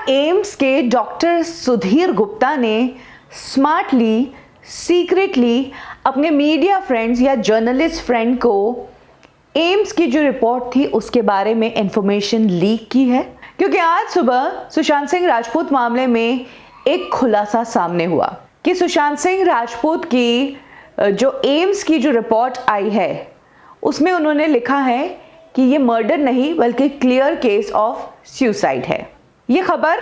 AIIMS के doctor Sudhir Gupta ने smartly secretly अपने मीडिया फ्रेंड्स या जर्नलिस्ट फ्रेंड को एम्स की जो रिपोर्ट थी उसके बारे में इंफॉर्मेशन लीक की है। क्योंकि आज सुबह सुशांत सिंह राजपूत मामले में एक खुलासा सामने हुआ कि सुशांत सिंह राजपूत की जो एम्स की जो रिपोर्ट आई है उसमें उन्होंने लिखा है कि ये मर्डर नहीं बल्कि क्लियर केस ऑफ सुसाइड है। ये खबर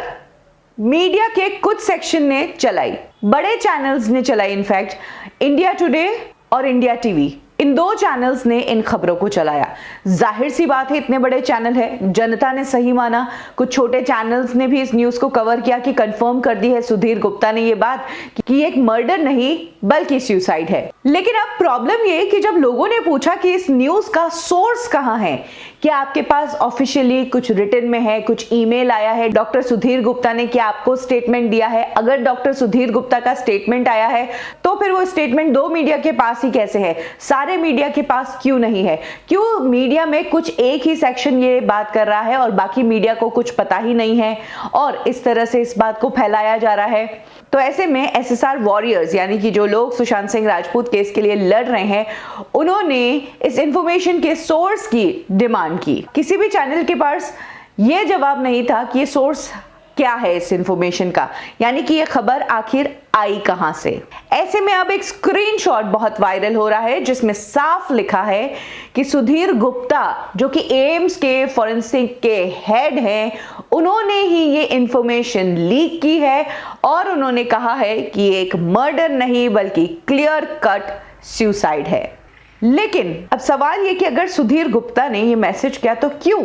मीडिया के कुछ सेक्शन ने चलाई, बड़े चैनल्स ने चलाई, इनफैक्ट इंडिया टुडे और इंडिया टीवी, इन दो चैनल्स ने इन खबरों को चलाया। जाहिर सी बात है, इतने बड़े चैनल है, जनता ने सही माना। कुछ छोटे चैनल्स ने भी इस न्यूज को कवर किया कि कंफर्म कर दी है सुधीर गुप्ता ने ये बात कि एक मर्डर नहीं बल्कि सुसाइड है। लेकिन अब प्रॉब्लम ये कि जब लोगों ने पूछा कि इस न्यूज का सोर्स कहां है, क्या आपके पास ऑफिशियली कुछ रिटन में है, कुछ ईमेल आया है डॉक्टर सुधीर गुप्ता ने, क्या आपको स्टेटमेंट दिया है? अगर डॉक्टर सुधीर गुप्ता का स्टेटमेंट आया है तो फिर वो स्टेटमेंट दो मीडिया के पास ही कैसे है, सारे मीडिया के पास क्यों नहीं है? क्यों मीडिया में कुछ एक ही सेक्शन ये बात कर रहा है और बाकी मीडिया को कुछ पता ही नहीं है और इस तरह से इस बात को फैलाया जा रहा है? तो ऐसे में एसएसआर वॉरियर्स यानी कि जो लोग सुशांत सिंह राजपूत केस के लिए लड़ रहे हैं, उन्होंने इस इंफॉर्मेशन के सोर्स की डिमांड की। किसी भी चैनल के पास ये जवाब नहीं था कि ये सोर्स क्या है इस इंफॉर्मेशन का, यानी कि ये खबर आखिर आई कहां से। ऐसे में अब एक स्क्रीनशॉट बहुत वायरल हो रहा है जिसमें साफ लिखा है कि सुधीर गुप्ता जो कि एम्स के फॉरेंसिक के हेड हैं, उन्होंने ही ये इंफॉर्मेशन लीक की है और उन्होंने कहा है कि एक मर्डर नहीं बल्कि क्लियर कट सुसाइड है। लेकिन अब सवाल ये कि अगर सुधीर गुप्ता ने ये मैसेज किया तो क्यों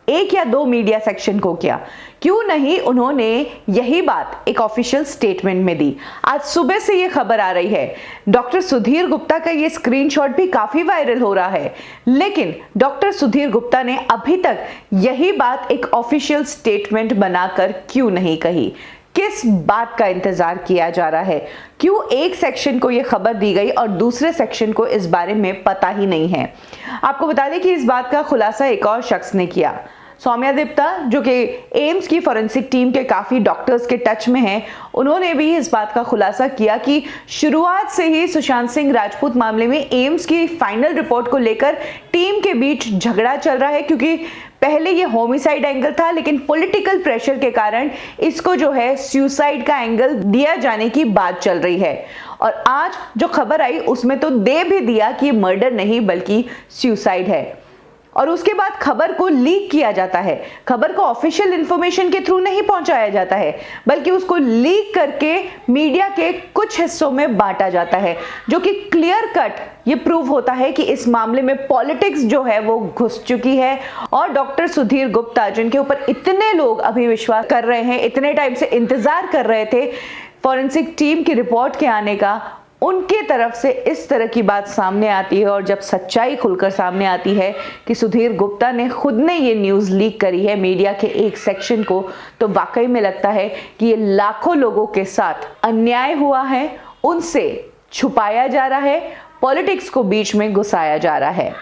एक या दो मीडिया सेक्शन को किया, क्यों नहीं उन्होंने यही बात एक ऑफिशियल स्टेटमेंट में दी? आज सुबह से ये खबर आ रही है, डॉक्टर सुधीर गुप्ता का ये स्क्रीनशॉट भी काफी वायरल हो रहा है, लेकिन डॉक्टर सुधीर गुप्ता ने अभी तक यही बात एक ऑफिशियल स्टेटमेंट बनाकर क्यों नहीं कही? किस बात का इंतजार किया जा रहा है? क्यों एक सेक्शन को यह खबर दी गई और दूसरे सेक्शन को इस बारे में पता ही नहीं है? आपको बता दें कि इस बात का खुलासा एक और शख्स ने किया, सौम्यादीप्ता, जो कि एम्स की फॉरेंसिक टीम के काफी डॉक्टर्स के टच में हैं। उन्होंने भी इस बात का खुलासा किया कि शुरुआत से ही सुशांत सिंह राजपूत मामले में एम्स की फाइनल रिपोर्ट को लेकर टीम के बीच झगड़ा चल रहा है, क्योंकि पहले ये होमिसाइड एंगल था लेकिन पॉलिटिकल प्रेशर के कारण इसको जो है सुसाइड का एंगल दिया जाने की बात चल रही है। और आज जो खबर आई उसमें तो दे भी दिया कि मर्डर नहीं बल्कि सुसाइड है, और उसके बाद खबर को लीक किया जाता है। खबर को ऑफिशियल इंफॉर्मेशन के थ्रू नहीं पहुंचाया जाता है बल्कि उसको लीक करके मीडिया के कुछ हिस्सों में बांटा जाता है, जो कि क्लियर कट ये प्रूव होता है कि इस मामले में पॉलिटिक्स जो है वो घुस चुकी है। और डॉक्टर सुधीर गुप्ता, जिनके ऊपर इतने लोग अभी विश्वास कर रहे हैं, इतने टाइम से इंतजार कर रहे थे फॉरेंसिक टीम की रिपोर्ट के आने का, उनके तरफ से इस तरह की बात सामने आती है। और जब सच्चाई खुलकर सामने आती है कि सुधीर गुप्ता ने खुद ने ये न्यूज़ लीक करी है मीडिया के एक सेक्शन को, तो वाकई में लगता है कि ये लाखों लोगों के साथ अन्याय हुआ है, उनसे छुपाया जा रहा है, पॉलिटिक्स को बीच में घुसाया जा रहा है।